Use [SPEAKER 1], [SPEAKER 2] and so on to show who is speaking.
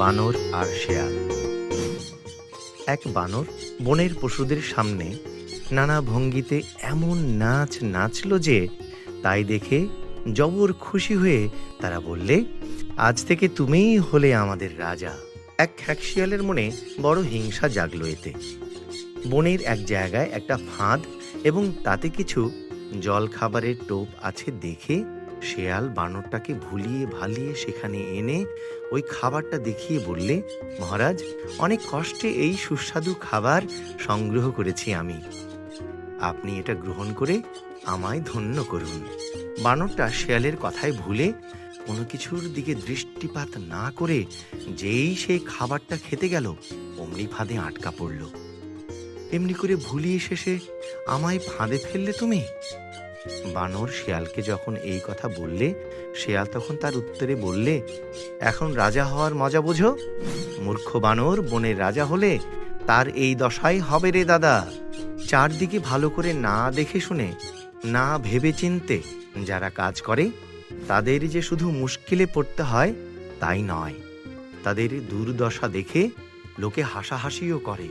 [SPEAKER 1] বানর আর শেয়াল। এক বানর বনের পশুদের সামনে নানা ভঙ্গিতে এমন নাচ নাচল যে তাই দেখে জবর খুশি হয়ে তারা বললে, আজ থেকে তুমিই হলে আমাদের রাজা। এক খ্যাকশিয়ালের মনে বড় হিংসা জাগলো এতে। বনের এক জায়গায় একটা ফাঁদ এবং তাতে কিছু জল খাবারের টোপ আছে দেখে শেয়াল বানরটাকে ভুলিয়ে ভালিয়ে সেখানে এনে ওই খাবারটা দেখিয়ে বললে, মহারাজ, অনেক কষ্টে এই সুস্বাদু খাবার সংগ্রহ করেছি আমি, আপনি এটা গ্রহণ করে আমায় ধন্য করুন। বানরটা শেয়ালের কথায় ভুলে কোনো কিছুর দিকে দৃষ্টিপাত না করে যেই সেই খাবারটা খেতে গেল অমনি ফাঁদে আটকা পড়ল। এমনি করে ভুলিয়ে শেষে আমায় ফাঁদে ফেললে তুমি? বানর শেয়ালকে যখন এই কথা বললে, শেয়াল তখন তার উত্তরে বললে, এখন রাজা হওয়ার মজা বোঝো? মূর্খ বানর বনের রাজা হলে তার এই দশাই হবে রে দাদা। চারদিকে ভালো করে না দেখে শুনে, না ভেবে চিনতে যারা কাজ করে তাদের যে শুধু মুশকিলে পড়তে হয় তাই নয়, তাদের দুর্দশা দেখে লোকে হাসাহাসিও করে।